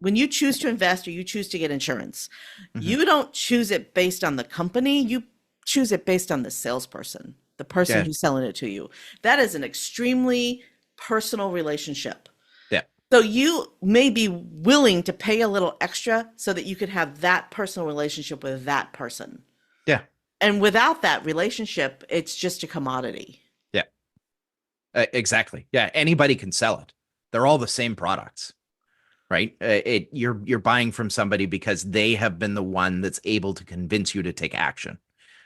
when you choose to invest or you choose to get insurance, Mm-hmm. you don't choose it based on the company. You choose it based on the salesperson, the person Yeah. who's selling it to you. That is an extremely personal relationship. Yeah. So you may be willing to pay a little extra so that you could have that personal relationship with that person. Yeah. And without that relationship, it's just a commodity. Yeah. Exactly. Yeah. Anybody can sell it. They're all the same products, right? You're buying from somebody because they have been the one that's able to convince you to take action.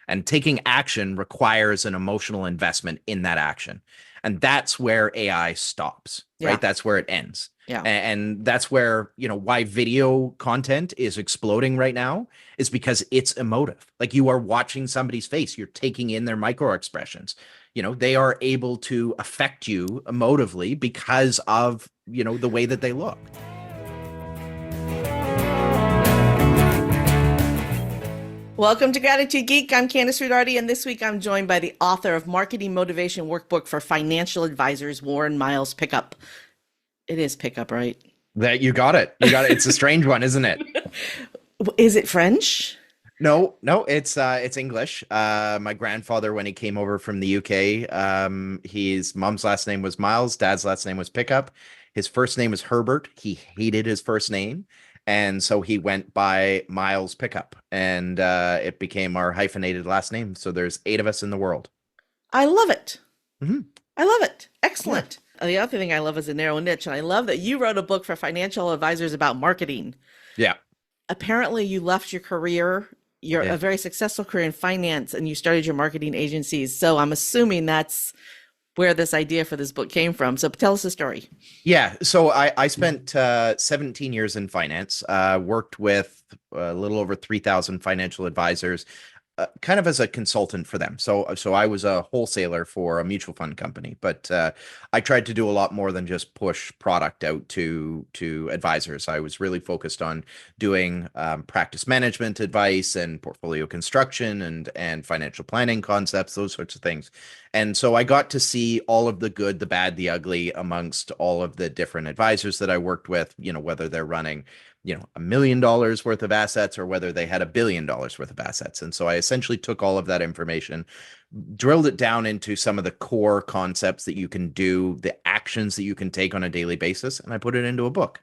And taking action requires an emotional investment in that action. And that's where AI stops, right? Yeah. That's where it ends. Yeah. And that's where, why video content is exploding right now is because it's emotive. Like you are watching somebody's face, you're taking in their micro expressions. They are able to affect you emotively because of, the way that they look. Welcome to Gratitude Geek. I'm Kandas Rodarte, and this week I'm joined by the author of Marketing Motivation Workbook for Financial Advisors, Warren Miles Pickup. It is Pickup, right? That you got it. You got it. It's a strange one, isn't it? Is it French? No, it's English. My grandfather, when he came over from the UK, his mom's last name was Miles, dad's last name was Pickup. His first name was Herbert. He hated his first name. And so he went by Miles Pickup, and it became our hyphenated last name. So there's 8 of us in the world. I love it. Mm-hmm. I love it. Excellent. Yeah. The other thing I love is a narrow niche, and I love that you wrote a book for financial advisors about marketing. Yeah. Apparently, you left your career, a very successful career in finance, and you started your marketing agencies. So I'm assuming that's where this idea for this book came from. So tell us the story. Yeah. So I spent 17 years in finance, worked with a little over 3,000 financial advisors, kind of as a consultant for them. So I was a wholesaler for a mutual fund company, but I tried to do a lot more than just push product out to advisors. I was really focused on doing practice management advice and portfolio construction and financial planning concepts, those sorts of things. And so I got to see all of the good, the bad, the ugly amongst all of the different advisors that I worked with, whether they're running $1 million worth of assets or whether they had $1 billion worth of assets. And so I essentially took all of that information, drilled it down into some of the core concepts that you can do, the actions that you can take on a daily basis, and I put it into a book.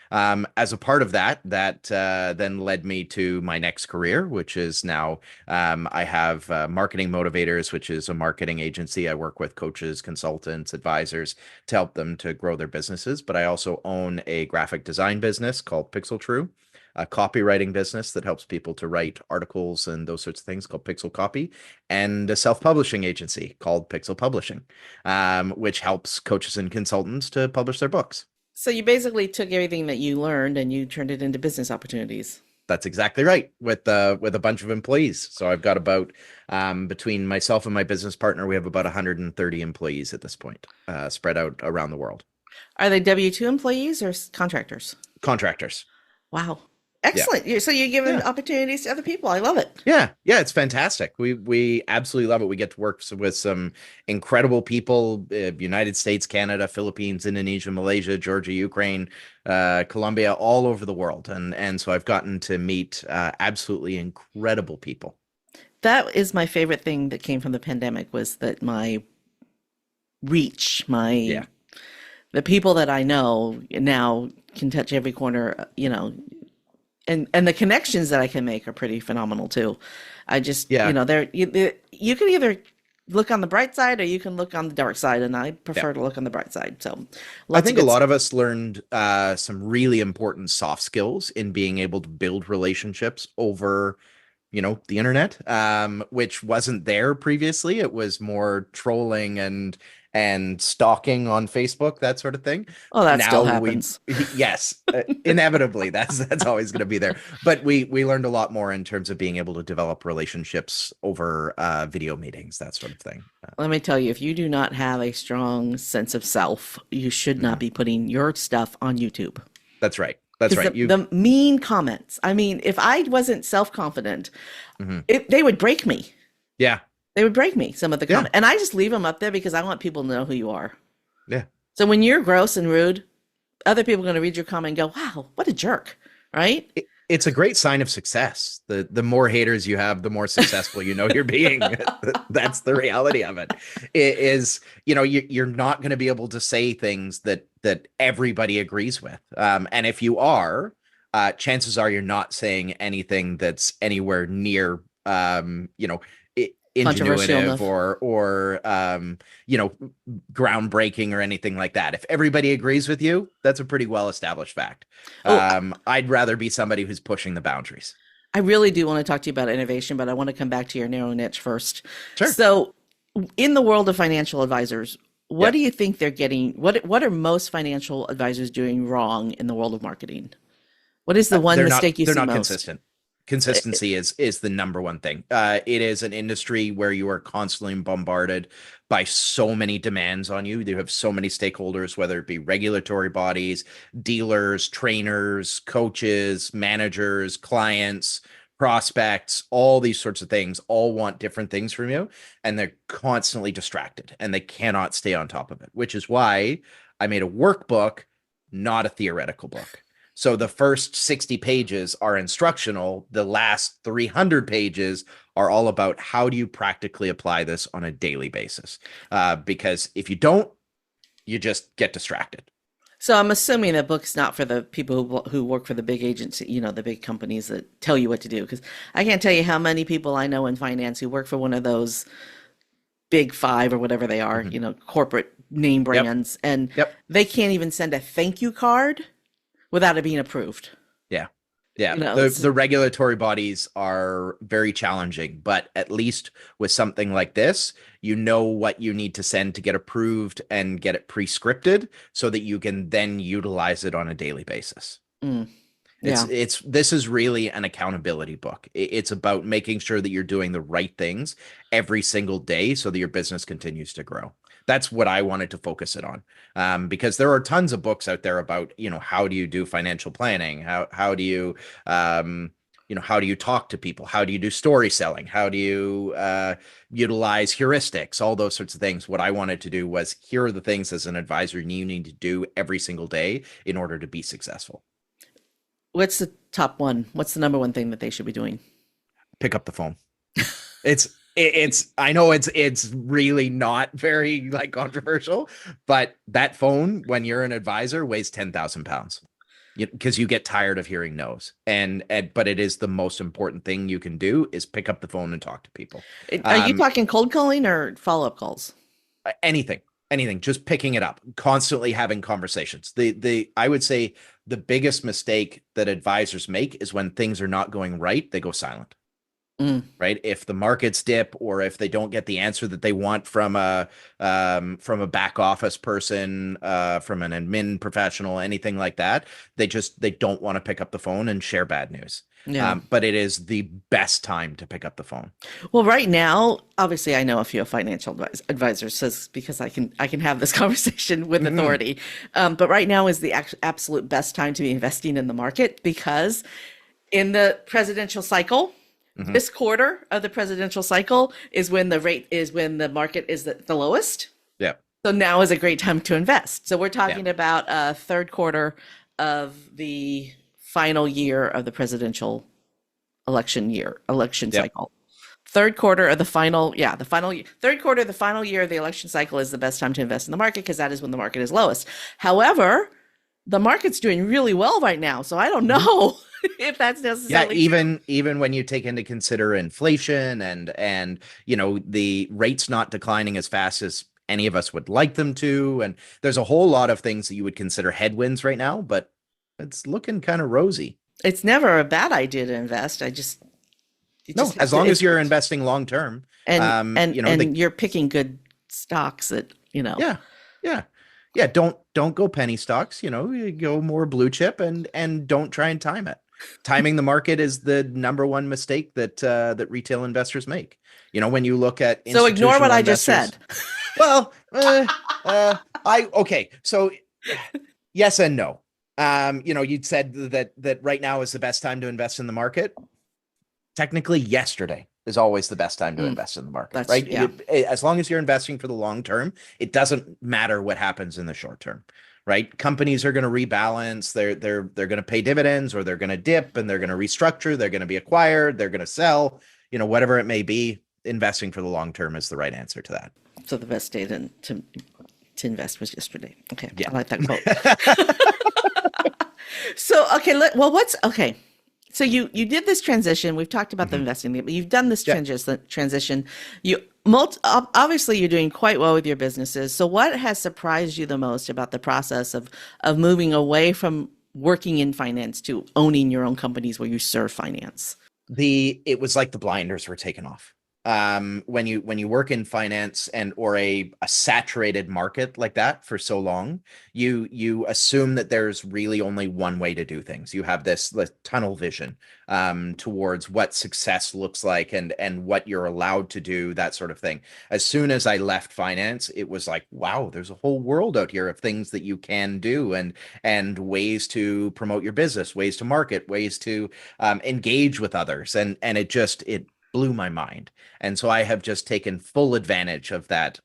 As a part of that then led me to my next career, which is now I have Marketing Motivators, which is a marketing agency. I work with coaches, consultants, advisors to help them to grow their businesses. But I also own a graphic design business called Pixel True, a copywriting business that helps people to write articles and those sorts of things called Pixel Copy, and a self-publishing agency called Pixel Publishing, which helps coaches and consultants to publish their books. So you basically took everything that you learned and you turned it into business opportunities. That's exactly right, with a bunch of employees. So I've got about, between myself and my business partner, we have about 130 employees at this point, spread out around the world. Are they W-2 employees or contractors? Contractors. Wow. Excellent. Yeah. So you're giving opportunities to other people. I love it. Yeah. Yeah. It's fantastic. We absolutely love it. We get to work with some incredible people, United States, Canada, Philippines, Indonesia, Malaysia, Georgia, Ukraine, Colombia, all over the world. And so I've gotten to meet absolutely incredible people. That is my favorite thing that came from the pandemic, was that my reach, the people that I know now can touch every corner, and the connections that I can make are pretty phenomenal too. I just, you can either look on the bright side or you can look on the dark side, and I prefer to look on the bright side. So I think a lot of us learned some really important soft skills in being able to build relationships over, the internet, which wasn't there previously. It was more trolling and stalking on Facebook, that sort of thing. Oh, that still happens. Yes, inevitably, that's always going to be there. But we learned a lot more in terms of being able to develop relationships over video meetings, that sort of thing. Let me tell you, if you do not have a strong sense of self, you should not be putting your stuff on YouTube. That's right. That's right. The mean comments. I mean, if I wasn't self-confident, they would break me. Yeah. They would break me, some of the comments. And I just leave them up there because I want people to know who you are. Yeah. So when you're gross and rude, other people are going to read your comment and go, wow, what a jerk, right? It's a great sign of success. The more haters you have, the more successful you know you're being. That's the reality of it. It is, you're not going to be able to say things that everybody agrees with. And if you are, chances are you're not saying anything that's anywhere near, Controversial ingenuitive enough. or groundbreaking or anything like that. If everybody agrees with you, that's a pretty well established fact. Oh, I'd rather be somebody who's pushing the boundaries. I really do want to talk to you about innovation, but I want to come back to your narrow niche first. Sure. So, in the world of financial advisors, what do Yep. you think they're getting? What are most financial advisors doing wrong in the world of marketing? What is the one They're not mistake you they're see not most? consistent. Consistency is the number one thing. It is an industry where you are constantly bombarded by so many demands on you. You have so many stakeholders, whether it be regulatory bodies, dealers, trainers, coaches, managers, clients, prospects, all these sorts of things all want different things from you, and they're constantly distracted and they cannot stay on top of it, which is why I made a workbook, not a theoretical book. So the first 60 pages are instructional. The last 300 pages are all about how do you practically apply this on a daily basis? Because if you don't, you just get distracted. So I'm assuming that book's not for the people who work for the big agency, the big companies that tell you what to do. Because I can't tell you how many people I know in finance who work for one of those big five or whatever they are, Mhm. corporate name Yep. brands, and Yep. they can't even send a thank you card without it being approved. Yeah. Yeah. The It's the regulatory bodies are very challenging, but at least with something like this, you know what you need to send to get approved and get it pre-scripted so that you can then utilize it on a daily basis. mm, It's yeah. it's this is really an accountability book. It's about making sure that you're doing the right things every single day so that your business continues to grow. That's what I wanted to focus it on. Because there are tons of books out there about, how do you do financial planning? How do you how do you talk to people? How do you do story selling? How do you utilize heuristics? All those sorts of things. What I wanted to do was here are the things as an advisor you need to do every single day in order to be successful. What's the top one? What's the number one thing that they should be doing? Pick up the phone. It's I know it's really not very like controversial, but that phone when you're an advisor weighs 10,000 pounds because you get tired of hearing no's and but it is the most important thing you can do is pick up the phone and talk to people. Are you Um, talking cold calling or follow-up calls? anything, anything, just picking it up, constantly having conversations. The I would say the biggest mistake that advisors make is when things are not going right, they go silent. Mm, Right, if the markets dip or if they don't get the answer that they want from a back office person, from an admin professional, anything like that, they don't want to pick up the phone and share bad news. yeah. But it is the best time to pick up the phone. Well, right now, obviously, I know a few financial advisors, says because I can have this conversation with Mhm. authority. But right now is the absolute best time to be investing in the market because in the presidential cycle, Mhm. this quarter of the presidential cycle is when the market is the lowest. Yeah, So now is a great time to invest. So we're yeah, talking about a third quarter of the final year of the presidential election yep, cycle. Third quarter of the final, yeah, the final third quarter of the final year of the election cycle is the best time to invest in the market because that is when the market is lowest. However, the market's doing really well right now, so I don't Mhm. know if that's Yeah, necessarily true. even when you take into consider inflation and the rates not declining as fast as any of us would like them to, and there's a whole lot of things that you would consider headwinds right now, but it's looking kind of rosy. It's never a bad idea to invest. You No, just have as to long as it's you're investing long term, and and the and you're picking good stocks that. yeah, yeah, yeah. Don't go penny stocks. You go more blue chip and don't try and time it. Timing the market is the number one mistake that retail investors make. When you look at So ignore what institutional I just investors, said. well, I okay. So yes and no. You'd said that right now is the best time to invest in the market. Technically, yesterday is always the best time to Mm, invest in the market, that's right? yeah. As long as you're investing for the long term, it doesn't matter what happens in the short term, right? Companies are going to rebalance. They're going to pay dividends, or they're going to dip, and they're going to restructure. They're going to be acquired. They're going to sell, whatever it may be. Investing for the long term is the right answer to that. So the best day to invest was yesterday. Okay. Yeah. I like that quote. So, okay. Okay. So you did this transition. We've talked about the investing, but you've done this transition. Obviously you're doing quite well with your businesses. So what has surprised you the most about the process of moving away from working in finance to owning your own companies where you serve finance? It was like the blinders were taken off. When you work in finance or a saturated market like that for so long, you assume that there's really only one way to do things. You have this tunnel vision towards what success looks like and what you're allowed to do, that sort of thing. As soon as I left finance, it was like, wow, there's a whole world out here of things that you can do and ways to promote your business, ways to market, ways to engage with others, and it blew my mind. And so I have just taken full advantage of that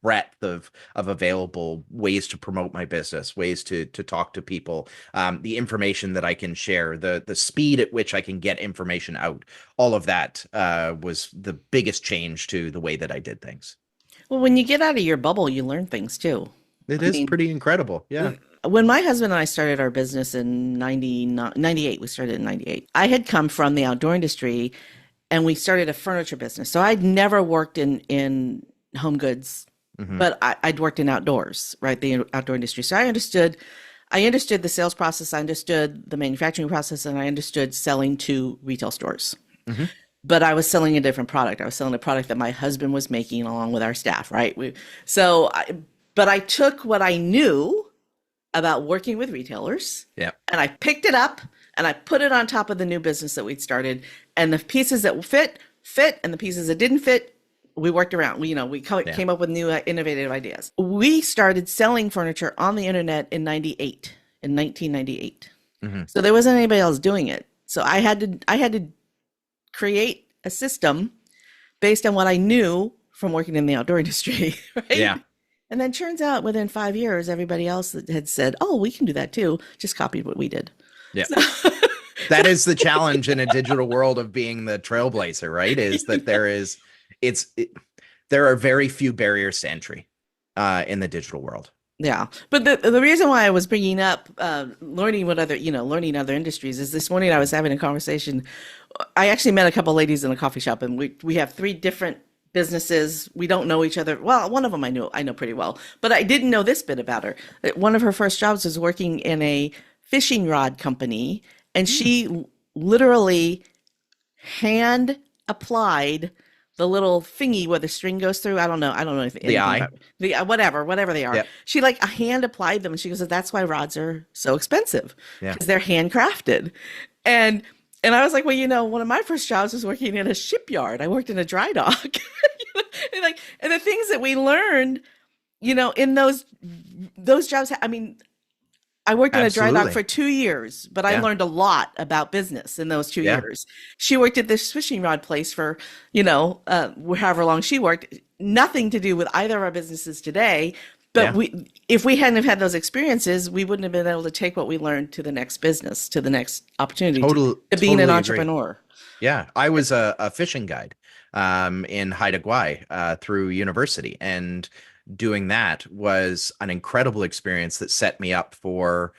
breadth of available ways to promote my business, ways to talk to people, the information that I can share, the speed at which I can get information out. All of that was the biggest change to the way that I did things. Well, when you get out of your bubble, you learn things too. It is pretty incredible. Yeah. When my husband and I started our business in 98, we started in 98. I had come from the outdoor industry, and we started a furniture business. So I'd never worked in home goods, but I'd worked in outdoors, right? The outdoor industry. So I understood the sales process. I understood the manufacturing process, and I understood selling to retail stores. But I was selling a different product. I was selling a product that my husband was making along with our staff, right? But I took what I knew about working with retailers, and I picked it up and I put it on top of the new business that we'd started, and the pieces that fit, and the pieces that didn't fit, we worked around. We came up with new innovative ideas. We started selling furniture on the internet in 1998. So there wasn't anybody else doing it. So I had to create a system based on what I knew from working in the outdoor industry, right? Yeah. And then turns out within 5 years, everybody else had said, oh, we can do that too. Just copied what we did. Yeah. That is the challenge in a digital world of being the trailblazer, right? Is that there are very few barriers to entry in the digital world. Yeah. But the reason why I was bringing up learning other industries is this morning I was having a conversation. I actually met a couple ladies in a coffee shop, and we have 3 different businesses. We don't know each other. Well, one of them I know pretty well, but I didn't know this bit about her. One of her first jobs was working in a fishing rod company, and she literally hand applied the little thingy where the string goes through. I don't know if The eye, whatever they are. Yep. She hand applied them, and she goes, "That's why rods are so expensive, because they're handcrafted." And I was like, well, one of my first jobs was working in a shipyard. I worked in a dry dock. And the things that we learned, in those jobs. I mean, I worked in a dry dock for 2 years, but I learned a lot about business in those 2 years. She worked at this fishing rod place for, however long she worked. Nothing to do with either of our businesses today. But if we hadn't have had those experiences, we wouldn't have been able to take what we learned to the next business, to the next opportunity, to being an entrepreneur. Agree. Yeah, I was a fishing guide in Haida Gwaii through university, and doing that was an incredible experience that set me up for,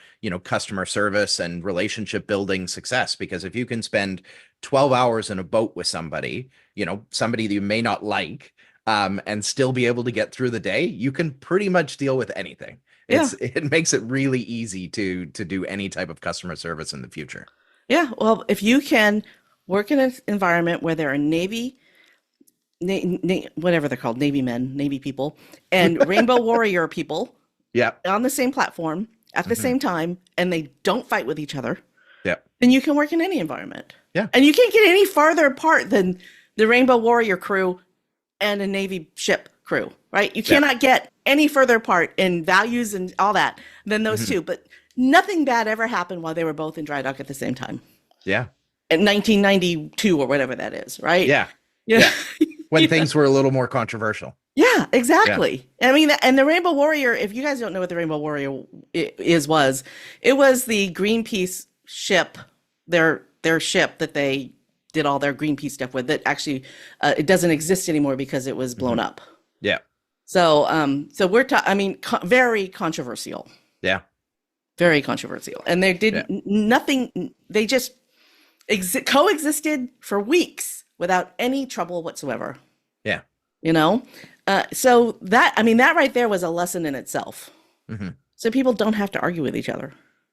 customer service and relationship building success. Because if you can spend 12 hours in a boat with somebody, somebody that you may not like, and still be able to get through the day, you can pretty much deal with anything. It makes it really easy to do any type of customer service in the future. Yeah. Well, if you can work in an environment where there are whatever they're called, Navy men, Navy people, and Rainbow Warrior people on the same platform at the same time, and they don't fight with each other, then you can work in any environment. Yeah. And you can't get any farther apart than the Rainbow Warrior crew and a Navy ship crew, right? You cannot get any further apart in values and all that than those two. But nothing bad ever happened while they were both in dry dock at the same time. Yeah. In 1992 or whatever that is, right? Yeah. When things were a little more controversial. Yeah. Yeah, Yeah. exactly. I mean, and the Rainbow Warrior, if you guys don't know what the Rainbow Warrior it was the Greenpeace ship, their ship that they did all their Greenpeace stuff with that actually it doesn't exist anymore because it was blown Hmm. up. Yeah. So so we're I mean very controversial. Yeah. Very controversial. And they Yeah. did nothing, they just coexisted for weeks without any trouble whatsoever, Yeah. you know? So that, I mean, that right there was a lesson in itself. Hmm. So people don't have to argue with each other.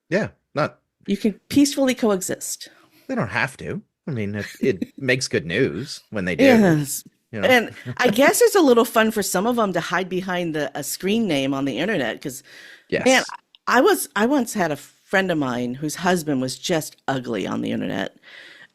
Yeah. Not, You can peacefully coexist. they don't have to. I mean, it makes good news when they do, Yes. you know? And I guess it's a little fun for some of them to hide behind a screen name on the internet because, man, Yes. I once had a friend of mine whose husband was just ugly on the internet.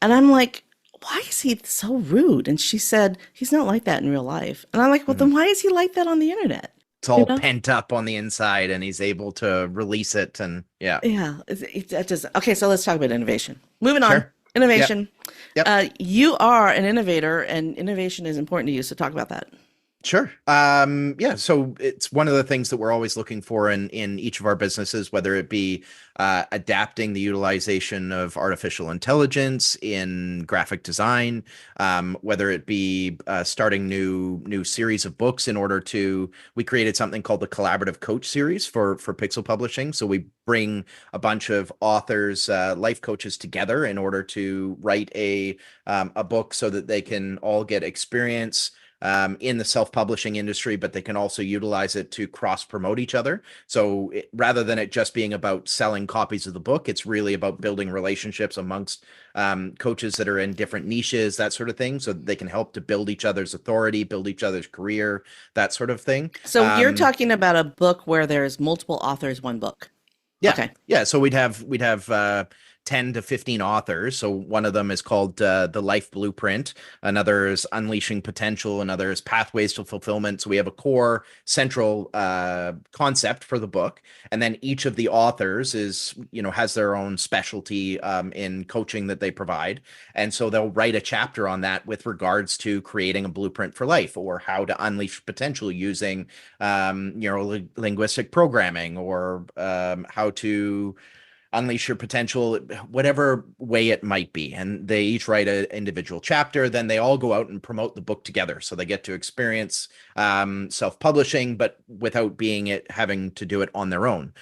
And I'm like, why is he so rude? And she said, he's not like that in real life. And I'm like, well, Mhm. then why is he like that on the internet? It's You all know? pent up on the inside and he's able to release it. And yeah, Yeah. That just, okay, so let's talk about innovation. Moving on. sure. Yep. Innovation. Yep. You are an innovator, and innovation is important to you. So talk about that. Sure. Yeah. So it's one of the things that we're always looking for in each of our businesses, whether it be adapting the utilization of artificial intelligence in graphic design, whether it be starting new series of books in order to. We created something called the Collaborative Coach Series for Pixel Publishing. So we bring a bunch of authors, life coaches together in order to write a book so that they can all get experience in the self-publishing industry, but they can also utilize it to cross-promote each other. So rather than it just being about selling copies of the book, it's really about building relationships amongst coaches that are in different niches, that sort of thing, so that they can help to build each other's authority, build each other's career, that sort of thing. So you're talking about a book where there's multiple authors, one book. Yeah. Okay. Yeah. So we'd have 10 to 15 authors. So one of them is called The Life Blueprint. Another is Unleashing Potential. Another is Pathways to Fulfillment. So we have a core central concept for the book. And then each of the authors has their own specialty in coaching that they provide. And so they'll write a chapter on that with regards to creating a blueprint for life or how to unleash potential using neuro-linguistic programming or how to unleash your potential, whatever way it might be. And they each write an individual chapter. Then they all go out and promote the book together. So they get to experience self-publishing, but without having to do it on their own.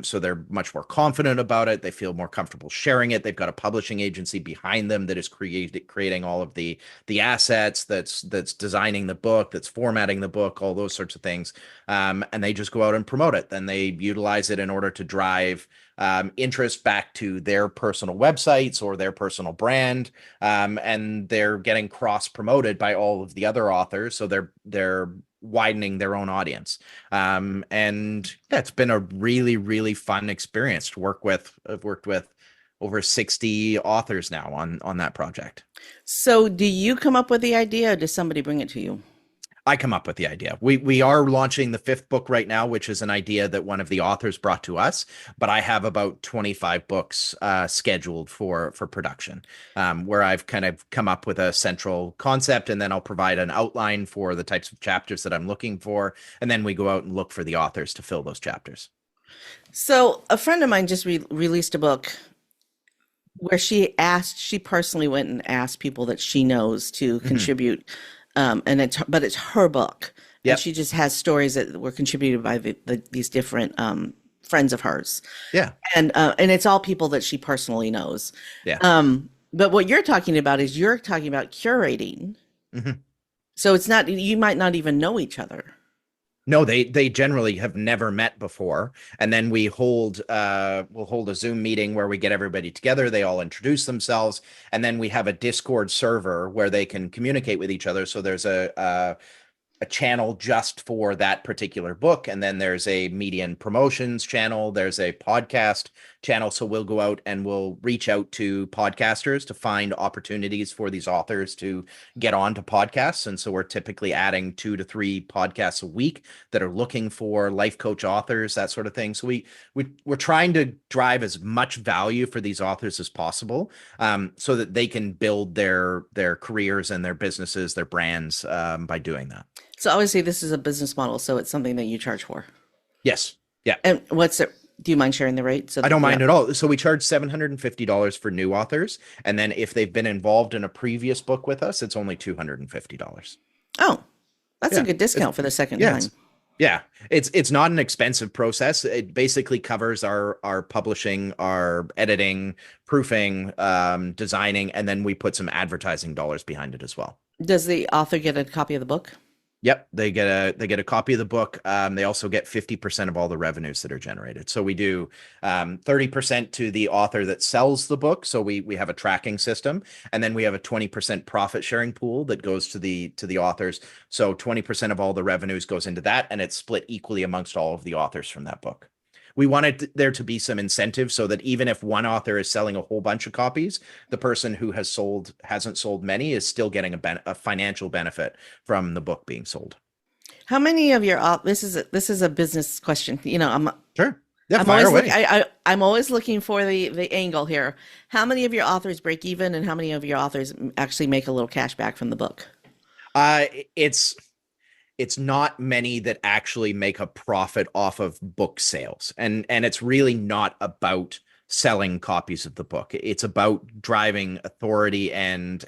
So they're much more confident about it. They feel more comfortable sharing it. They've got a publishing agency behind them that is creating all of the assets, that's designing the book, that's formatting the book, all those sorts of things. And they just go out and promote it. Then they utilize it in order to drive interest back to their personal websites or their personal brand, and they're getting cross promoted by all of the other authors, so they're widening their own audience. And that's been a really, really fun experience to work with. I've worked with over 60 authors now on that project. So do you come up with the idea, or does somebody bring it to you? I come up with the idea. We are launching the 5th book right now, which is an idea that one of the authors brought to us. But I have about 25 books scheduled for production, where I've kind of come up with a central concept, and then I'll provide an outline for the types of chapters that I'm looking for, and then we go out and look for the authors to fill those chapters. So a friend of mine just released a book where she personally went and asked people that she knows to contribute. But it's her book, and Yep. she just has stories that were contributed by these different friends of hers, Yeah. and it's all people that she personally knows. Yeah. But what you're talking about is you're talking about curating. Mhm. So it's not, you might not even know each other. No, they generally have never met before, and then we'll hold a Zoom meeting where we get everybody together. They all introduce themselves, and then we have a Discord server where they can communicate with each other. So there's a channel just for that particular book, and then there's a media and promotions channel, there's a podcast channel. So we'll go out and we'll reach out to podcasters to find opportunities for these authors to get on to podcasts. And so we're typically adding 2 to 3 podcasts a week that are looking for life coach authors, that sort of thing. So we're trying to drive as much value for these authors as possible, so that they can build their careers and their businesses, their brands, by doing that. So obviously this is a business model, so it's something that you charge for. Yes. Yeah. And what's it? Do you mind sharing the rate? So I don't mind at all. So we charge $750 for new authors. And then if they've been involved in a previous book with us, it's only $250. Oh, that's a Yeah. good discount for the second Yeah. time. Yeah. It's not an expensive process. It basically covers our publishing, our editing, proofing, designing, and then we put some advertising dollars behind it as well. Does the author get a copy of the book? Yep, they get a copy of the book. They also get 50% of all the revenues that are generated. So we do 30% to the author that sells the book. So we have a tracking system, and then we have a 20% profit sharing pool that goes to the authors. So 20% of all the revenues goes into that, and it's split equally amongst all of the authors from that book. We wanted there to be some incentive so that even if one author is selling a whole bunch of copies, the person who hasn't sold many is still getting a financial benefit from the book being sold. How many of your this is a business question. I'm Sure. Yeah, I'm fire always away. I'm always looking for the angle here. How many of your authors break even, and how many of your authors actually make a little cash back from the book? Uh, it's it's not many that actually make a profit off of book sales, and it's really not about selling copies of the book. It's about driving authority and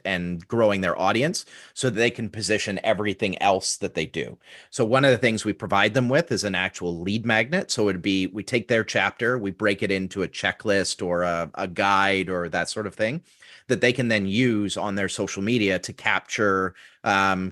growing their audience so that they can position everything else that they do. So one of the things we provide them with is an actual lead magnet. So it'd be, we take their chapter, we break it into a checklist or a guide or that sort of thing that they can then use on their social media to capture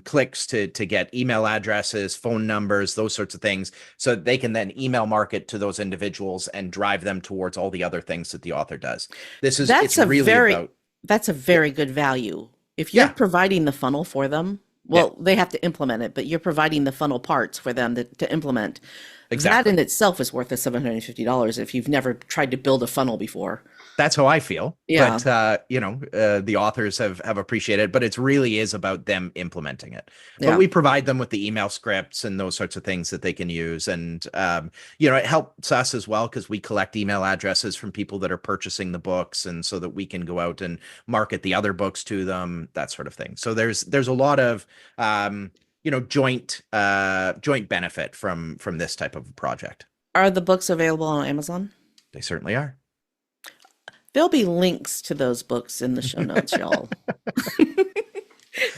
clicks, to get email addresses, phone numbers, those sorts of things, so they can then email market to those individuals and drive them towards all the other things that the author does. It's really about. That's a very good value. If you're Yeah, providing the funnel for them, yeah, well, they have to implement it, but you're providing the funnel parts for them to implement. That in exactly. itself is worth the $750 if you've never tried to build a funnel before. That's how I feel. Yeah. But the authors have appreciated it, but it really is about them implementing it. But Yeah. we provide them with the email scripts and those sorts of things that they can use. And it helps us as well because we collect email addresses from people that are purchasing the books, and so that we can go out and market the other books to them, that sort of thing. So there's a lot of joint benefit from this type of project. Are the books available on Amazon? They certainly are. There'll be links to those books in the show notes, y'all.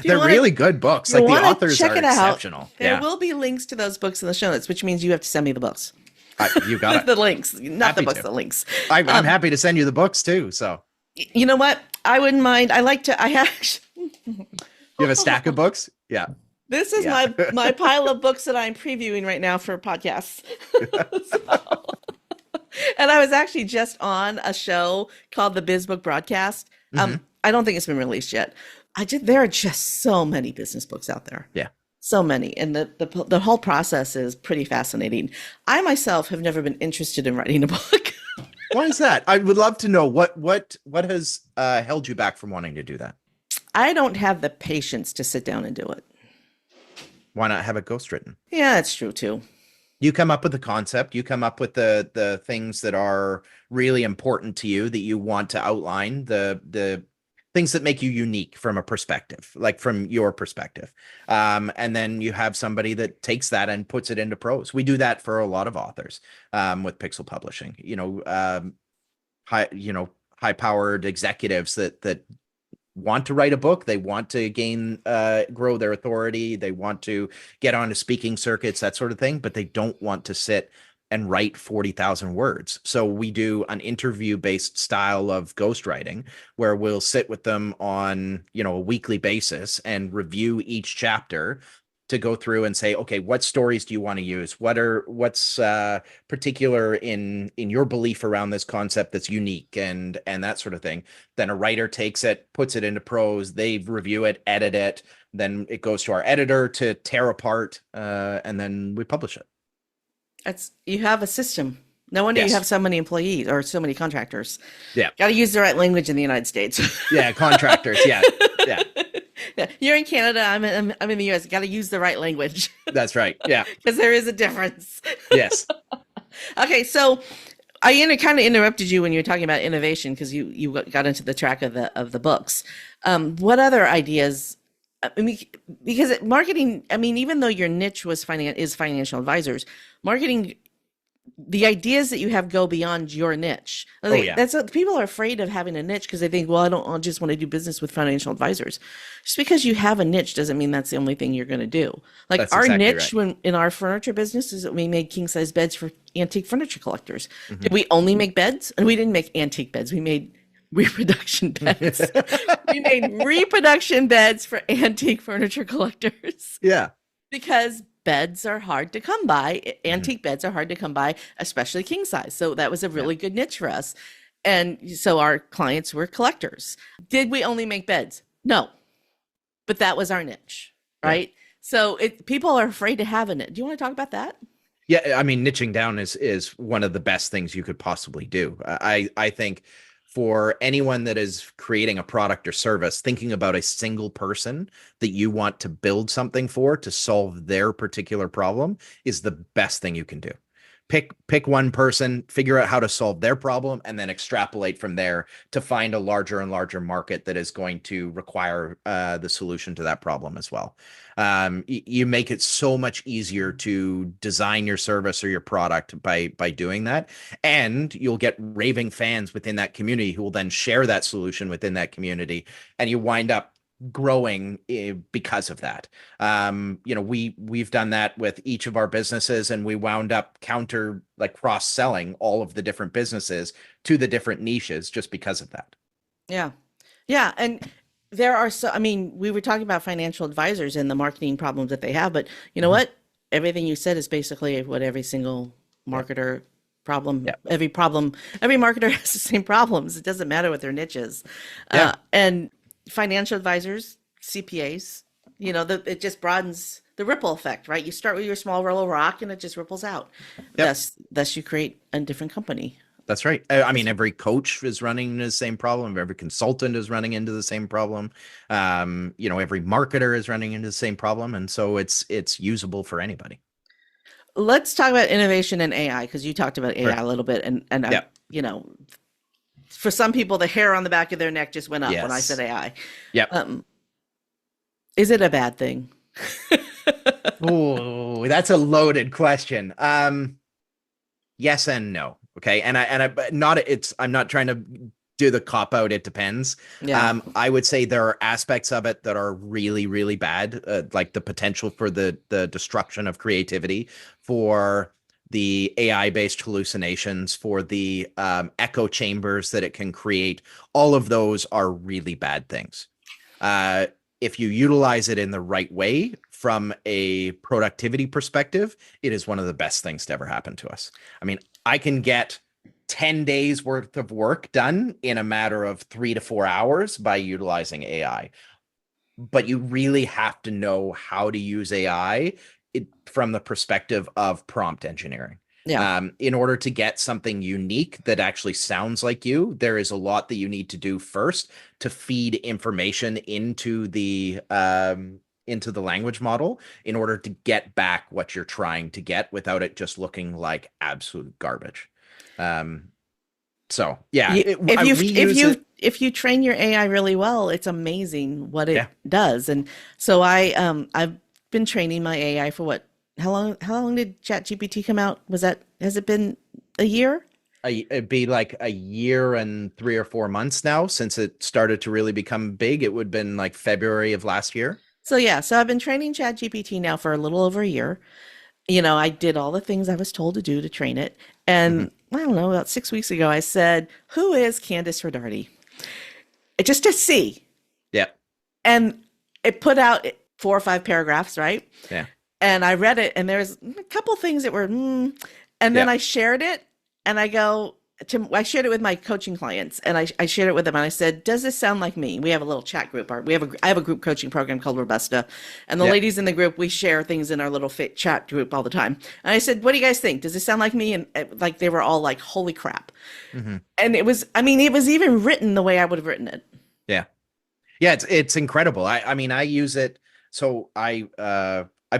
They're really good books. Like, the authors are exceptional. There will be links to those books in the show notes, which means you have to send me the books. You got it. The links, not Happy the books, to. the links. I'm happy to send you the books too. So You know what? I wouldn't mind. I have. you have a stack of books? Yeah. This is Yeah. my pile of books that I'm previewing right now for podcasts. And I was actually just on a show called the Biz Book Broadcast. I don't think it's been released yet. There are just so many business books out there. Yeah. So many. And the whole process is pretty fascinating. I myself have never been interested in writing a book. Why is that? I would love to know what has held you back from wanting to do that. I don't have the patience to sit down and do it. Why not have it ghostwritten? Yeah, that's true too. You come up with the concept, you come up with the things that are really important to you, that you want to outline, the things that make you unique from a perspective, like from your perspective. And then you have somebody that takes that and puts it into prose. We do that for a lot of authors with Pixel Publishing. High powered executives that want to write a book, they want to grow their authority, they want to get onto speaking circuits, that sort of thing, but they don't want to sit and write 40,000 words. So we do an interview based style of ghostwriting where we'll sit with them on a weekly basis and review each chapter to go through and say, okay, what stories do you want to use? What's particular in your belief around this concept that's unique, and that sort of thing. Then a writer takes it, puts it into prose, they review it, edit it, then it goes to our editor to tear apart, and then we publish it. You have a system. No wonder you have so many employees or so many contractors. Yeah. Got to use the right language in the United States. Yeah, contractors. Yeah. Yeah. Yeah. You're in Canada. I'm in the US. Got to use the right language. That's right. Yeah. Because there is a difference. Yes. Okay, so I kind of interrupted you when you were talking about innovation because you got into the track of the books. What other ideas I mean, because marketing, I mean, even though your niche was financial advisors, marketing, the ideas that you have go beyond your niche. Oh yeah, That's what people are afraid of having a niche because they think, well, I just want to do business with financial advisors. Just because you have a niche doesn't mean that's the only thing you're going to do. Like that's our exactly niche right. when in our furniture business is that we made king size beds for antique furniture collectors. Mhm. Did we only make beds? And we didn't make antique beds. We made reproduction beds. We made reproduction beds for antique furniture collectors Yeah. because beds are hard to come by. Mhm. Antique beds are hard to come by, especially king size. So that was a Yeah. really good niche for us. And so our clients were collectors. Did we only make beds? No, but that was our niche, Yeah. right? So people are afraid to have a niche. Do you want to talk about that? Yeah, I mean, niching down is one of the best things you could possibly do. I think for anyone that is creating a product or service, thinking about a single person that you want to build something for to solve their particular problem is the best thing you can do. Pick one person, figure out how to solve their problem, and then extrapolate from there to find a larger and larger market that is going to require the solution to that problem as well. You make it so much easier to design your service or your product by doing that, and you'll get raving fans within that community who will then share that solution within that community, and you wind up growing because of that. We've done that with each of our businesses, and we wound up cross selling all of the different businesses to the different niches just because of that. Yeah. Yeah. And there are I mean, we were talking about financial advisors and the marketing problems that they have, but you know Mhm. what? Everything you said is basically what every single Yeah. marketer problem, Yeah. every marketer has the same problems. It doesn't matter what their niche is. Yeah. And financial advisors, CPAs, it just broadens the ripple effect, right? You start with your small little rock and it just ripples out. Yep. Thus you create a different company. That's right. I mean, every coach is running into the same problem. Every consultant is running into the same problem. Every marketer is running into the same problem. And so it's usable for anybody. Let's talk about innovation and AI because you talked about AI Sure. a little bit, and Yeah. for some people, the hair on the back of their neck just went up when I said Yes. AI. Yep. Is it a bad thing? Oh, that's a loaded question. Yes and no. Okay. But I'm not trying to do the cop out. It depends. Yeah. I would say there are aspects of it that are really, really bad, like the potential for the destruction of creativity, for the AI based hallucinations, for the echo chambers that it can create. All of those are really bad things. If you utilize it in the right way from a productivity perspective, it is one of the best things to ever happen to us. I mean, I can get 10 days worth of work done in a matter of 3 to 4 hours by utilizing AI. But you really have to know how to use AI from the perspective of prompt engineering. Yeah. In order to get something unique that actually sounds like you, there is a lot that you need to do first to feed information into the language model in order to get back what you're trying to get without it just looking like absolute garbage. So yeah, If you train your AI really well, it's amazing what it Yeah. does. And so I've been training my AI for what? How long did ChatGPT come out? Has it been a year? It'd be like a year and 3 or 4 months now since it started to really become big. It would have been like February of last year. So yeah, so I've been training ChatGPT now for a little over a year. I did all the things I was told to do to train it. Mhm. And I don't know, about 6 weeks ago, I said, "Who is Kandas Rodarte?" Just to see. Yeah. And it put out 4 or 5 paragraphs, right? Yeah. And I read it, and there's a couple things that were, and then Yeah. I shared it, and I shared it with my coaching clients, and I shared it with them, and I said, "Does this sound like me?" We have a little chat group. I have a group coaching program called Robusta, and the Yeah. ladies in the group, we share things in our little chat group all the time. And I said, "What do you guys think? Does this sound like me?" And like they were all like, "Holy crap!" Mhm. And it was even written the way I would have written it. Yeah. Yeah. It's incredible. I mean, I use it. So I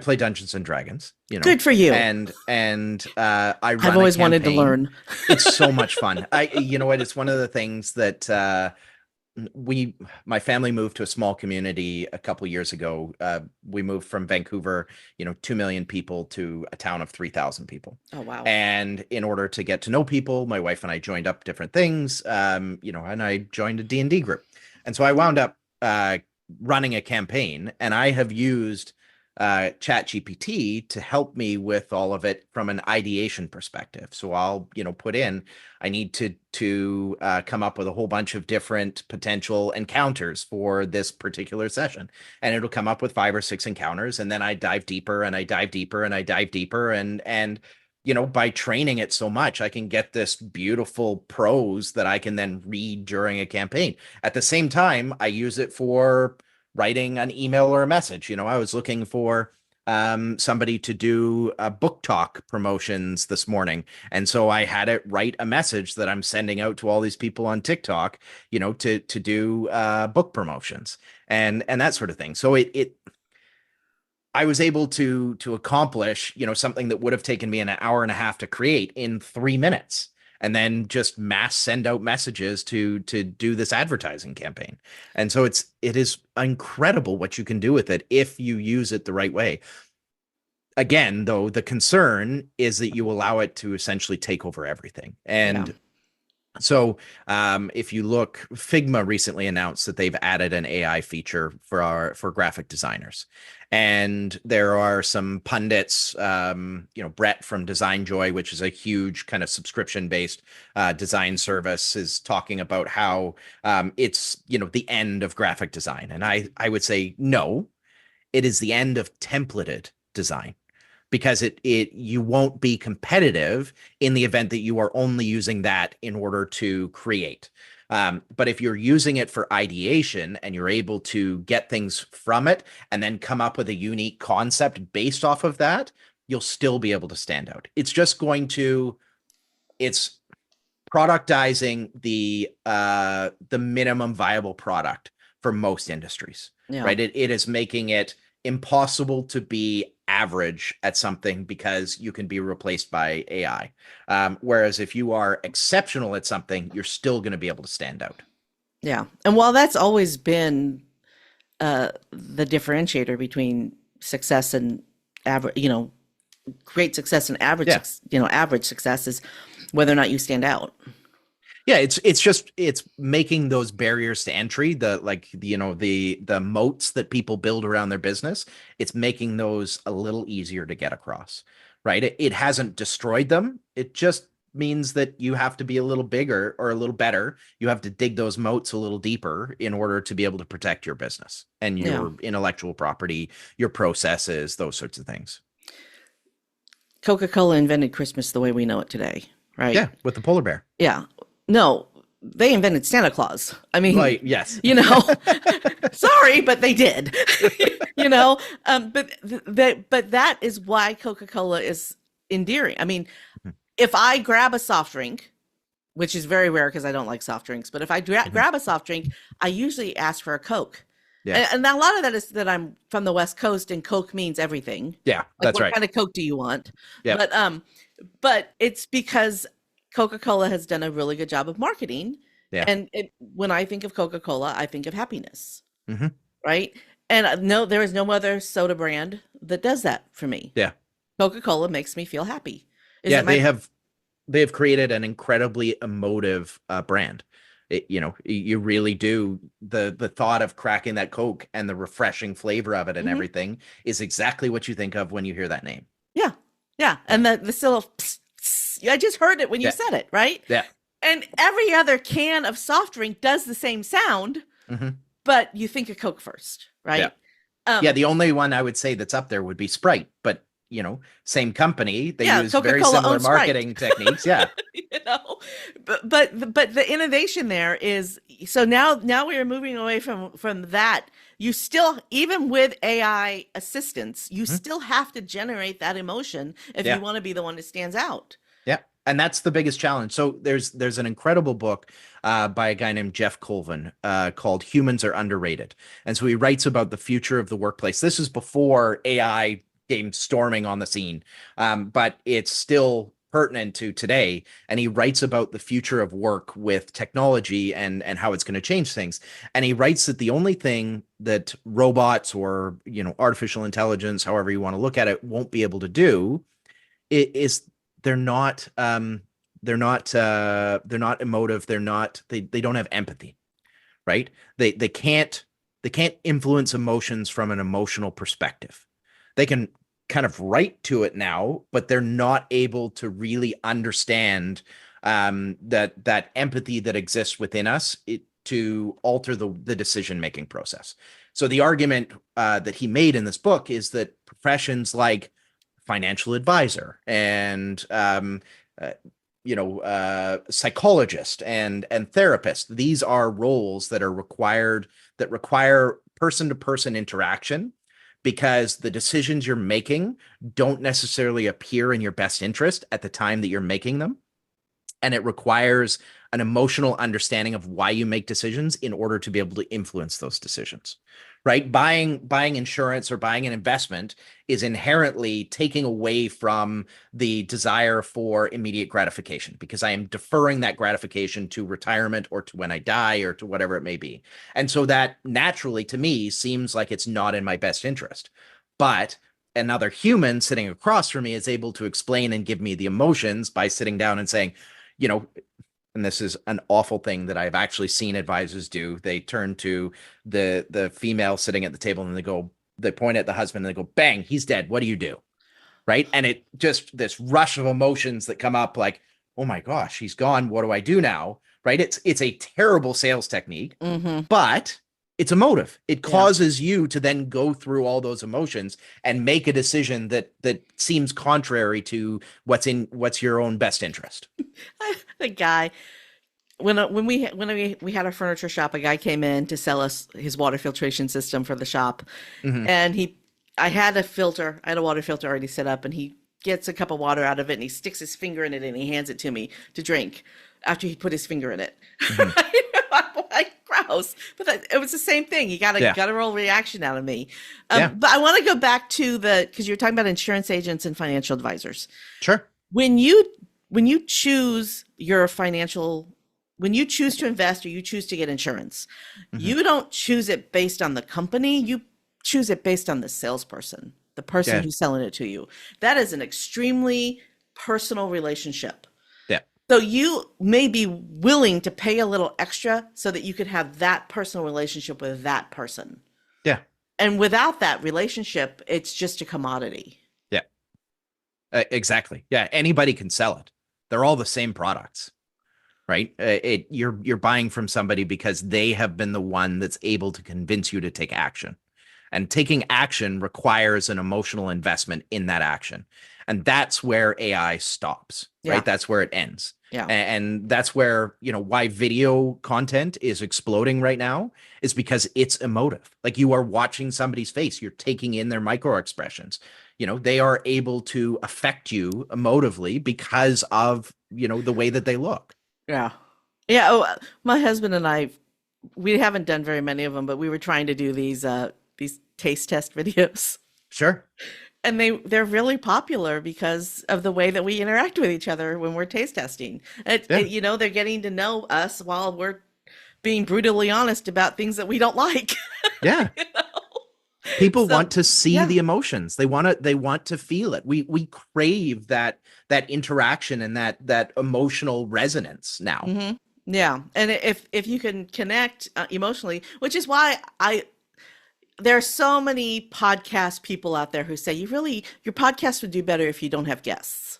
play Dungeons and Dragons, Good for you. and I run I've always wanted to campaign. learn. It's so much fun. You know what? It's one of the things that my family moved to a small community a couple years ago. We moved from Vancouver, 2 million people, to a town of 3,000 people. Oh, wow. And in order to get to know people, my wife and I joined up different things, and I joined a D&D group. And so I wound up running a campaign, and I have used ChatGPT to help me with all of it from an ideation perspective. So I'll, put in, I need to come up with a whole bunch of different potential encounters for this particular session, and it'll come up with 5 or 6 encounters, and then I dive deeper and I dive deeper and I dive deeper, and by training it so much, I can get this beautiful prose that I can then read during a campaign. At the same time, I use it for writing an email or a message. I was looking for somebody to do book talk promotions this morning. And so I had it write a message that I'm sending out to all these people on TikTok, to do book promotions and that sort of thing. So I was able to accomplish, something that would have taken me an hour and a half to create in 3 minutes, and then just mass send out messages to do this advertising campaign. And so it is incredible what you can do with it if you use it the right way. Again, though, the concern is that you allow it to essentially take over everything. And so if you look, Figma recently announced that they've added an AI feature for graphic designers. And there are some pundits, Brett from Design Joy, which is a huge kind of subscription-based design service, is talking about how it's, the end of graphic design. And I would say, no, it is the end of templated design. Because you won't be competitive in the event that you are only using that in order to create. But if you're using it for ideation and you're able to get things from it and then come up with a unique concept based off of that, you'll still be able to stand out. It's productizing the minimum viable product for most industries, right? It is making it impossible to be average at something because you can be replaced by AI. Whereas if you are exceptional at something, you're still going to be able to stand out. Yeah. And while that's always been the differentiator between success and average, great success and average, average success is whether or not you stand out. Yeah, it's making those barriers to entry, the moats that people build around their business. It's making those a little easier to get across, right? It hasn't destroyed them. It just means that you have to be a little bigger or a little better. You have to dig those moats a little deeper in order to be able to protect your business and your intellectual property, your processes, those sorts of things. Coca-Cola invented Christmas the way we know it today, right? Yeah, with the polar bear. Yeah. No, they invented Santa Claus. I mean, yes, sorry, but they did, but that is why Coca-Cola is endearing. I mean, if I grab a soft drink, which is very rare because I don't like soft drinks, but if I grab a soft drink, I usually ask for a Coke. Yeah. And a lot of that is that I'm from the West Coast and Coke means everything. Yeah, that's right. What kind of Coke do you want? Yeah. But it's because Coca-Cola has done a really good job of marketing. Yeah. And when I think of Coca-Cola, I think of happiness. Mm-hmm. Right. And there is no other soda brand that does that for me. Yeah. Coca-Cola makes me feel happy. They have created an incredibly emotive brand. You really do. The thought of cracking that Coke and the refreshing flavor of it and everything is exactly what you think of when you hear that name. Yeah. Yeah. And the still, I just heard it when you said it, right? Yeah. And every other can of soft drink does the same sound, but you think of Coke first, right? Yeah. The only one I would say that's up there would be Sprite, but same company. They use very similar marketing techniques. Yeah. But the innovation there is, so now we are moving away from that. You still, even with AI assistance, you still have to generate that emotion if you want to be the one that stands out. Yeah. And that's the biggest challenge. So there's an incredible book by a guy named Jeff Colvin called Humans Are Underrated. And so he writes about the future of the workplace. This is before AI came storming on the scene. But it's still pertinent to today, and he writes about the future of work with technology and how it's going to change things. And he writes that the only thing that robots or artificial intelligence, however you want to look at it, won't be able to do is they're not emotive. They don't have empathy, right? They can't influence emotions from an emotional perspective. They can kind of write to it now, but they're not able to really understand that empathy that exists within us to alter the decision-making process. So the argument that he made in this book is that professions like financial advisor and psychologist and therapist, these are roles that require person-to-person interaction, because the decisions you're making don't necessarily appear in your best interest at the time that you're making them. And it requires an emotional understanding of why you make decisions in order to be able to influence those decisions, right? Buying insurance or buying an investment is inherently taking away from the desire for immediate gratification, because I am deferring that gratification to retirement or to when I die or to whatever it may be. And so that naturally to me seems like it's not in my best interest. But another human sitting across from me is able to explain and give me the emotions by sitting down and saying, and this is an awful thing that I've actually seen advisors do. They turn to the female sitting at the table and they point at the husband and they go, bang, he's dead. What do you do? Right. And it just this rush of emotions that come up like, oh my gosh, he's gone. What do I do now? Right. It's a terrible sales technique, but it's emotive. It causes you to then go through all those emotions and make a decision that seems contrary to what's your own best interest. The guy, when we had our furniture shop, a guy came in to sell us his water filtration system for the shop, and I had a water filter already set up, and he gets a cup of water out of it and he sticks his finger in it and he hands it to me to drink after he put his finger in it. I'm like, gross. But it was the same thing. You got a guttural reaction out of me. But I want to go back to because you're talking about insurance agents and financial advisors. Sure. When you choose when you choose to invest or you choose to get insurance, you don't choose it based on the company. You choose it based on the salesperson, the person who's selling it to you. That is an extremely personal relationship. Yeah. So you may be willing to pay a little extra so that you could have that personal relationship with that person. Yeah. And without that relationship, it's just a commodity. Yeah. Exactly. Yeah. Anybody can sell it. They're all the same products, right? You're buying from somebody because they have been the one that's able to convince you to take action. And taking action requires an emotional investment in that action. And that's where AI stops, right? That's where it ends. Yeah. And that's where, why video content is exploding right now is because it's emotive. Like you are watching somebody's face, you're taking in their micro expressions. They are able to affect you emotively because of, the way that they look. Yeah. Yeah. Oh, my husband and I, we haven't done very many of them, but we were trying to do these taste test videos. Sure. And they're really popular because of the way that we interact with each other when we're taste testing. They're getting to know us while we're being brutally honest about things that we don't like. Yeah. People want to see the emotions. They want to feel it. We crave that interaction and that emotional resonance now. Mm-hmm. Yeah. And if you can connect emotionally, which is why there are so many podcast people out there who say your podcast would do better if you don't have guests.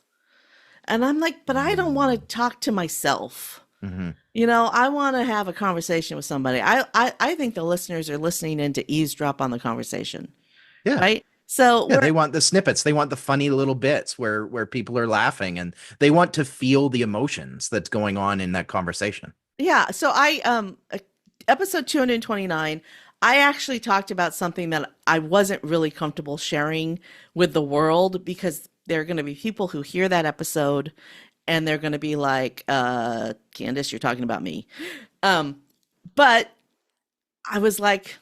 And I'm like, but I don't want to talk to myself. Mm-hmm. I want to have a conversation with somebody. I think the listeners are listening in to eavesdrop on the conversation. Yeah. Right. So they want the snippets. They want the funny little bits where people are laughing, and they want to feel the emotions that's going on in that conversation. Yeah. So episode 229, I actually talked about something that I wasn't really comfortable sharing with the world, because there are going to be people who hear that episode and they're going to be like, Kandas, you're talking about me. But I was like,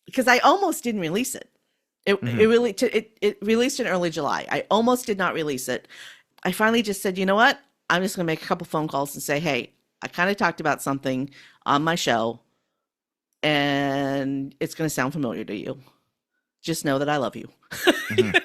because I almost didn't release it. It released in early July. I almost did not release it I finally just said, you know what? I'm just going to make a couple phone calls and say, hey, I kind of talked about something on my show and it's going to sound familiar to you. Just know that I love you. Mhm.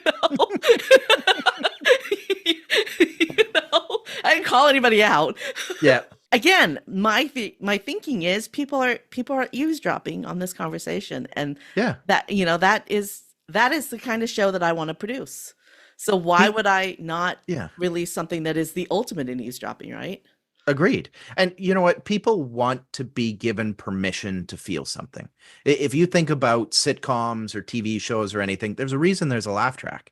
I didn't call anybody out. Yeah. Again, my thinking is people are eavesdropping on this conversation, and Yeah. that that is the kind of show that I want to produce. So why Pe- would I not yeah. release something that is the ultimate in eavesdropping, right? Agreed. And you know what? People want to be given permission to feel something. If you think about sitcoms or TV shows or anything, there's a reason there's a laugh track,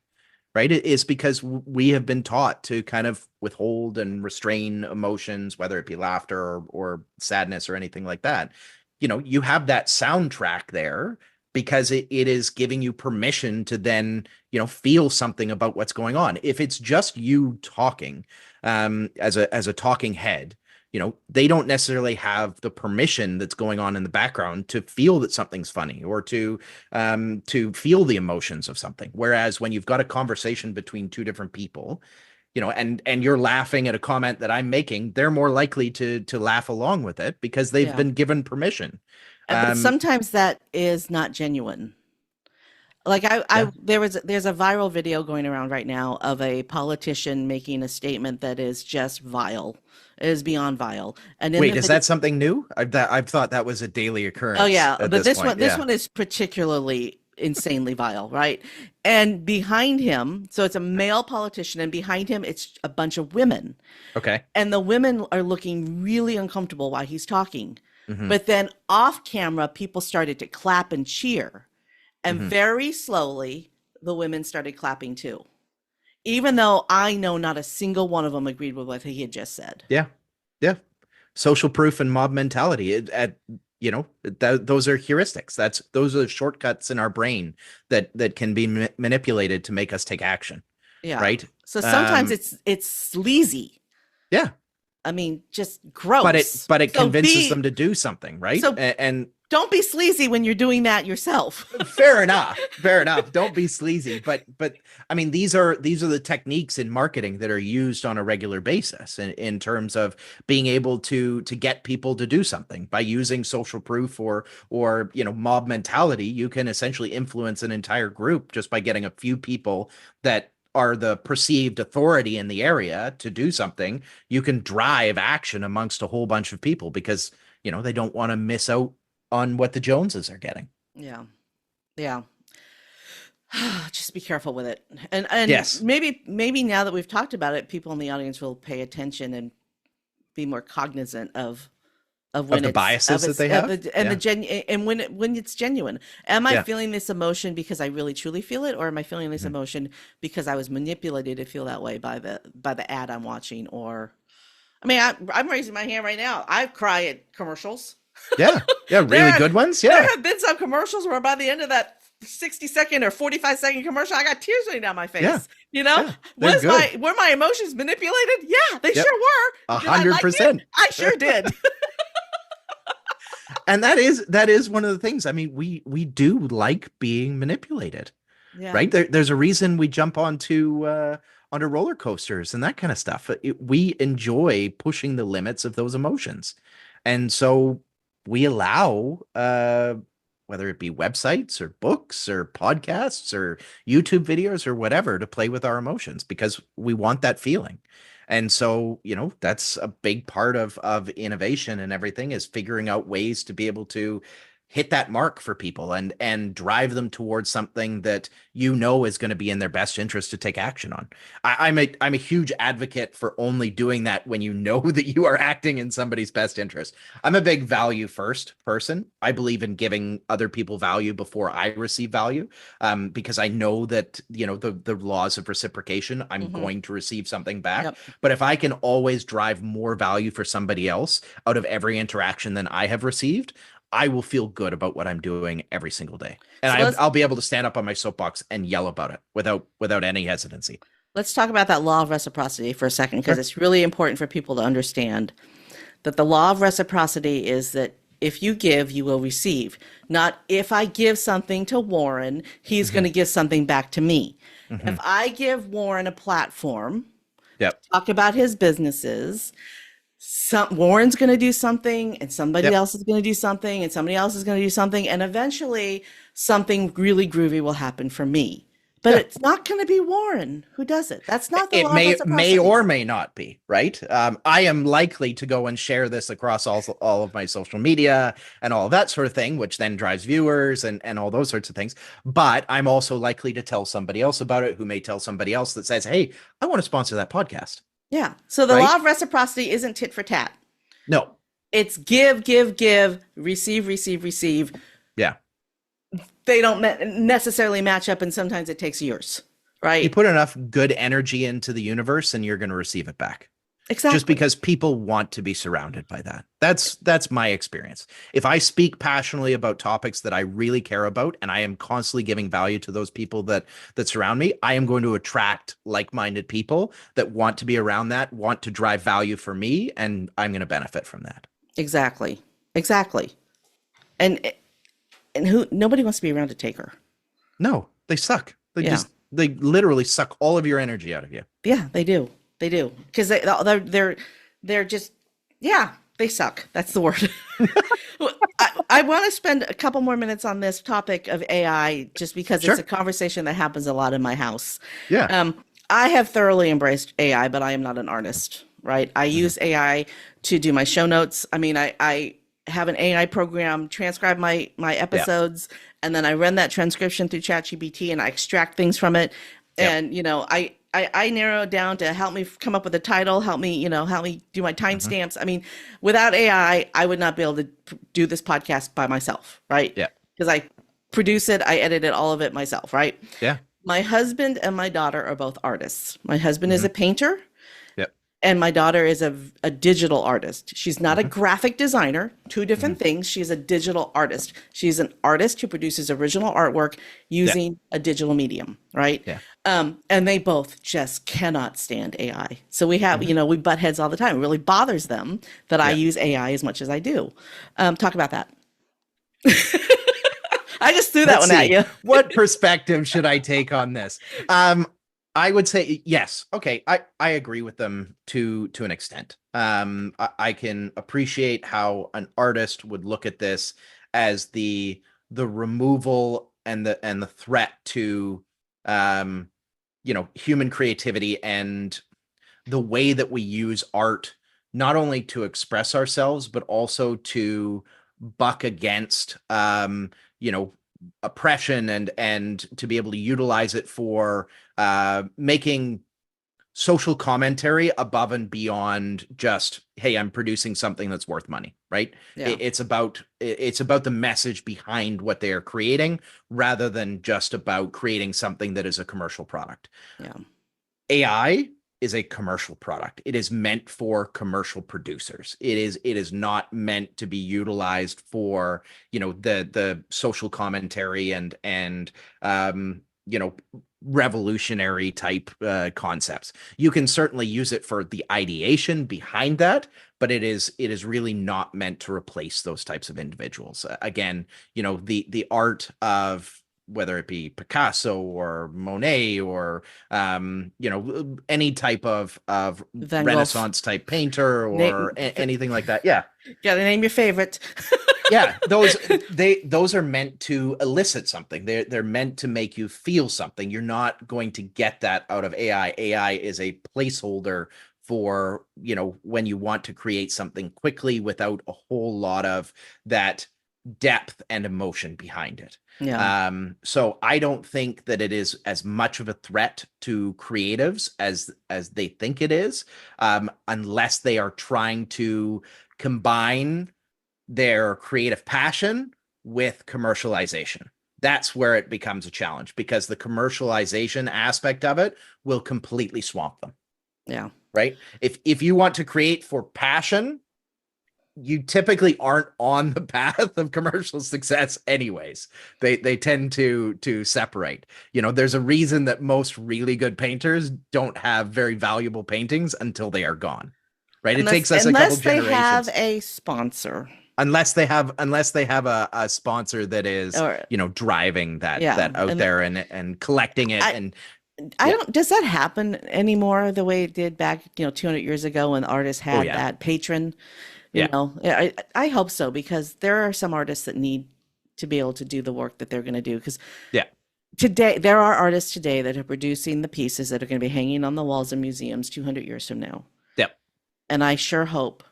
right? It is because we have been taught to kind of withhold and restrain emotions, whether it be laughter or sadness or anything like that. You know, you have that soundtrack there because it is giving you permission to then, feel something about what's going on. If it's just you talking, as a talking head, they don't necessarily have the permission that's going on in the background to feel that something's funny or to feel the emotions of something. Whereas when you've got a conversation between two different people, and you're laughing at a comment that I'm making, they're more likely to laugh along with it because they've Yeah. been given permission. But sometimes that is not genuine. Like Yeah. there's a viral video going around right now of a politician making a statement that is just vile. It is beyond vile. And in Wait, the is video, that something new? I've thought that was a daily occurrence. oh yeah, At but this point. this Yeah. one is particularly insanely vile, right? And behind him, so it's a male politician, and behind him it's a bunch of women. Okay. And the women are looking really uncomfortable while he's talking. Mhm. But then off camera, people started to clap and cheer. And Mhm. very slowly, the women started clapping too. Even though I know not a single one of them agreed with what he had just said. Yeah. Yeah. Social proof and mob mentality. Those are heuristics. Those are shortcuts in our brain that can be manipulated to make us take action. Yeah. Right. So sometimes Um, it's sleazy. yeah. I mean, just gross. But it So convinces them to do something, right? so And don't be sleazy when you're doing that yourself. fair enough. Fair enough. Don't be sleazy. But I mean, these are the techniques in marketing that are used on a regular basis in terms of being able to get people to do something by using social proof or mob mentality. You can essentially influence an entire group just by getting a few people that are the perceived authority in the area to do something. You can drive action amongst a whole bunch of people because they don't want to miss out on what the Joneses are getting. Yeah. Yeah. Just be careful with it. And Yes. maybe now that we've talked about it, people in the audience will pay attention and be more cognizant of when the it's biases that they have. And when it's genuine. Am I Yeah. feeling this emotion because I really truly feel it, or am I feeling this emotion because I was manipulated to feel that way by the ad I'm watching? Or I mean, I'm raising my hand right now. I cry at commercials. Yeah. Yeah. Really good ones. Yeah. There have been some commercials where by the end of that 60-second or 45-second commercial, I got tears running down my face. Yeah. Yeah, Were my emotions manipulated? Yeah, they Yep. sure were. Did I like it? 100%. I sure did. And that is one of the things. I mean, we do like being manipulated, Yeah. right? There's a reason we jump onto roller coasters and that kind of stuff. We enjoy pushing the limits of those emotions, and so we allow whether it be websites or books or podcasts or YouTube videos or whatever to play with our emotions because we want that feeling. And so, that's a big part of innovation and everything is figuring out ways to be able to hit that mark for people and drive them towards something that is going to be in their best interest to take action on. I'm a huge advocate for only doing that when you know that you are acting in somebody's best interest. I'm a big value first person. I believe in giving other people value before I receive value, because I know that the laws of reciprocation. I'm going to receive something back. Yep. But if I can always drive more value for somebody else out of every interaction than I have received, I will feel good about what I'm doing every single day. And I'll be able to stand up on my soapbox and yell about it without any hesitancy. Let's talk about that law of reciprocity for a second, because Sure. it's really important for people to understand that the law of reciprocity is that if you give, you will receive. Not if I give something to Warren, he's going to give something back to me. If I give Warren a platform, Yep. talk about his businesses. Warren's going to do something, and somebody Yep. else is going to do something, and somebody else is going to do something, and eventually something really groovy will happen for me. But Yeah. it's not going to be Warren who does it. That's not the It law of may reciprocity. or may not be, right? I am likely to go and share this across all of my social media and all of that sort of thing, which then drives viewers and all those sorts of things. But I'm also likely to tell somebody else about it, who may tell somebody else that says, "Hey, I want to sponsor that podcast." Yeah. So the Right? law of reciprocity isn't tit for tat. No. It's give, give, give, receive, receive, receive. Yeah. They don't necessarily match up, and sometimes it takes years, right? You put enough good energy into the universe and you're going to receive it back. Exactly. Just because people want to be surrounded by that. That's my experience. If I speak passionately about topics that I really care about, and I am constantly giving value to those people that surround me, I am going to attract like-minded people that want to be around that, want to drive value for me, and I'm going to benefit from that. Exactly. And nobody wants to be around a taker. No, they suck. Yeah. They literally suck all of your energy out of you. Yeah, they do. Because they're just, yeah, they suck. That's the word. I want to spend a couple more minutes on this topic of AI, just because Sure. it's a conversation that happens a lot in my house. Yeah. I have thoroughly embraced AI, but I am not an artist, right? I use AI to do my show notes. I mean, I have an AI program transcribe my episodes, and then I run that transcription through ChatGPT, and I extract things from it. Yep. And, I narrow it down to help me come up with a title, help me do my timestamps. I mean, without AI, I would not be able to do this podcast by myself, right? Yeah. Because I produce it, I edit it, all of it myself, right? Yeah. My husband and my daughter are both artists. My husband is a painter, Yep. and my daughter is a digital artist. She's not a graphic designer, two different things. She's a digital artist. She's an artist who produces original artwork using a digital medium, right? Yeah. And they both just cannot stand AI. So we have, we butt heads all the time. It really bothers them that I use AI as much as I do. Talk about that. I just threw that one at you. What perspective should I take on this? I would say yes. Okay, I agree with them to an extent. I can appreciate how an artist would look at this as the removal and the threat to human creativity and the way that we use art, not only to express ourselves but also to buck against oppression and to be able to utilize it for making social commentary above and beyond just, hey, I'm producing something that's worth money, right? Yeah. It's about the message behind what they are creating rather than just about creating something that is a commercial product. Yeah. AI is a commercial product. It is meant for commercial producers. It is not meant to be utilized for, the social commentary and revolutionary type concepts. You can certainly use it for the ideation behind that, but it is really not meant to replace those types of individuals. Again, the art of, whether it be Picasso or Monet or any type of Renaissance type painter or anything like that. Yeah. Gotta name your favorite. Yeah, those are meant to elicit something. They're meant to make you feel something. You're not going to get that out of AI. AI is a placeholder for, when you want to create something quickly without a whole lot of that depth and emotion behind it. Yeah. So I don't think that it is as much of a threat to creatives as they think it is, unless they are trying to combine their creative passion with commercialization. That's where it becomes a challenge, because the commercialization aspect of it will completely swamp them. Yeah. Right? If you want to create for passion, you typically aren't on the path of commercial success anyways. They tend to separate. There's a reason that most really good painters don't have very valuable paintings until they are gone. Right? It takes us a couple generations. Unless they have a sponsor. Unless they have a sponsor that is, driving that out there and collecting it. I Yeah. don't, does that happen anymore the way it did back, 200 years ago when artists Oh had yeah. that patron, Yeah. I hope so because there are some artists that need to be able to do the work that they're going to do because Yeah. today there are artists today that are producing the pieces that are going to be hanging on the walls of museums 200 years from now. Yeah. And I sure hope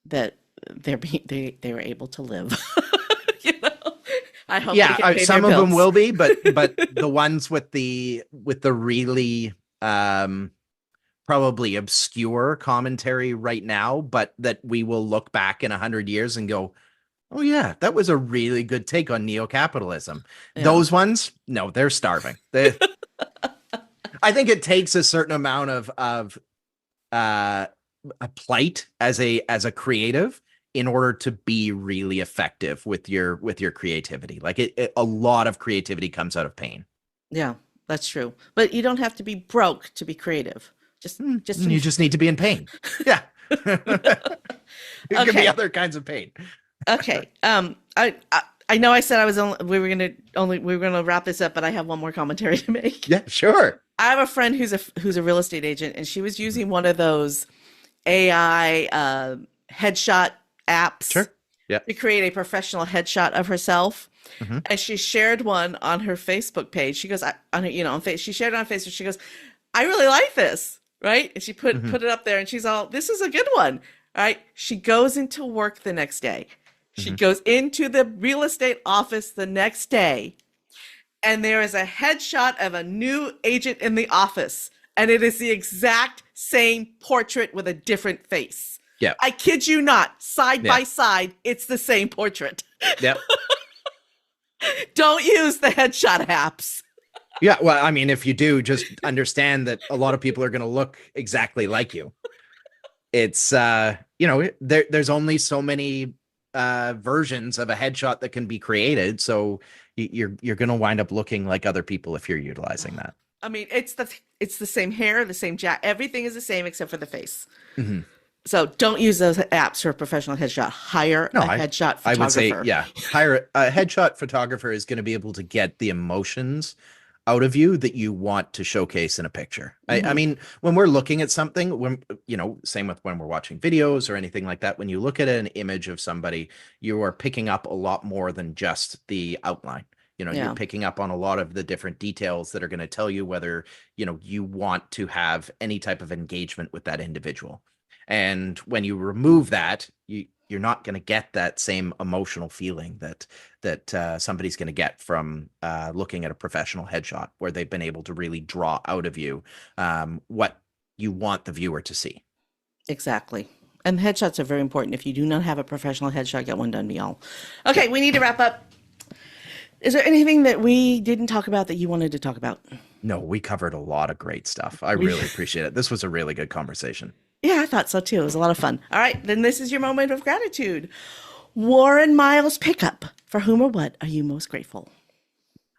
that they were able to live. You know, I hope they Yeah, can pay their some of them bills. will be, but the ones with the really probably obscure commentary right now, but that we will look back in 100 years and go, oh yeah, that was a really good take on neo-capitalism. Yeah, Those ones, no, they're starving. I think it takes a certain amount of uh, a plight as a creative in order to be really effective with your creativity. Like a lot of creativity comes out of pain. yeah, that's true. But you don't have to be broke to be creative. Just You just need to be in pain. Yeah. It could be okay. other kinds of pain. Okay. I know I said I was only we were gonna wrap this up, but I have one more commentary to make. Yeah, sure. I have a friend who's a real estate agent, and she was using one of those AI headshot apps Sure. Yeah. to create a professional headshot of herself. Mhm. And she shared one on her Facebook page. She goes, she shared it on Facebook. She goes, I really like this, right? And she put Mhm. put it up there, and she's all, this is a good one, right? She goes into work the next day. She Mhm. goes into the real estate office the next day, and there is a headshot of a new agent in the office, and it is the exact same portrait with a different face. Yeah. I kid you not, side Yeah. by side, it's the same portrait. Yep. Don't use the headshot apps. Yeah. Well, I mean, if you do, just understand that a lot of people are going to look exactly like you. It's there's only so many versions of a headshot that can be created, so you're going to wind up looking like other people if you're utilizing that. I mean, it's the same hair, the same jack. Everything is the same except for the face. Mm-hmm. So don't use those apps for a professional headshot. Hire a headshot photographer. I would say, yeah, hire a headshot photographer is going to be able to get the emotions out of you that you want to showcase in a picture. I mean, when we're looking at something, same with when we're watching videos or anything like that, when you look at an image of somebody, you are picking up a lot more than just the outline. You're picking up on a lot of the different details that are going to tell you whether, you want to have any type of engagement with that individual. And when you remove that, you're not going to get that same emotional feeling that somebody's going to get from looking at a professional headshot, where they've been able to really draw out of you what you want the viewer to see. Exactly. And headshots are very important. If you do not have a professional headshot, get one done, y'all. Okay, we need to wrap up. Is there anything that we didn't talk about that you wanted to talk about? No, we covered a lot of great stuff. I really appreciate it. This was a really good conversation. Yeah, I thought so too. It was a lot of fun. All right, then this is your moment of gratitude. Warren Miles Pickup. For whom or what are you most grateful?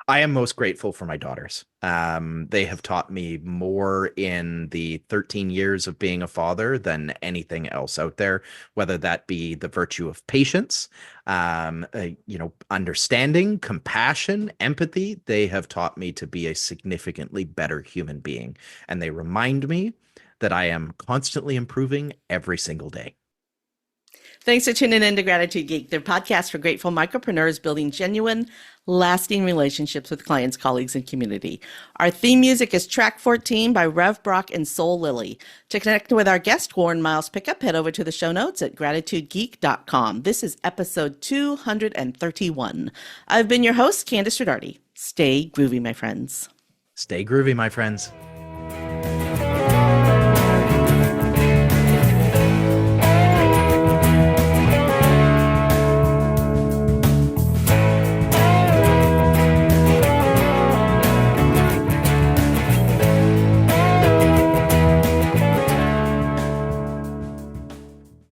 I am most grateful for my daughters. They have taught me more in the 13 years of being a father than anything else out there, whether that be the virtue of patience, understanding, compassion, empathy. They have taught me to be a significantly better human being. And they remind me that I am constantly improving every single day. Thanks for tuning in to Gratitude Geek, the podcast for grateful micropreneurs building genuine, lasting relationships with clients, colleagues, and community. Our theme music is track 14 by Rev Brock and Soul Lily. To connect with our guest, Warren Miles Pickup, head over to the show notes at gratitudegeek.com. This is episode 231. I've been your host, Kandas Rodarte. Stay groovy, my friends. Stay groovy, my friends.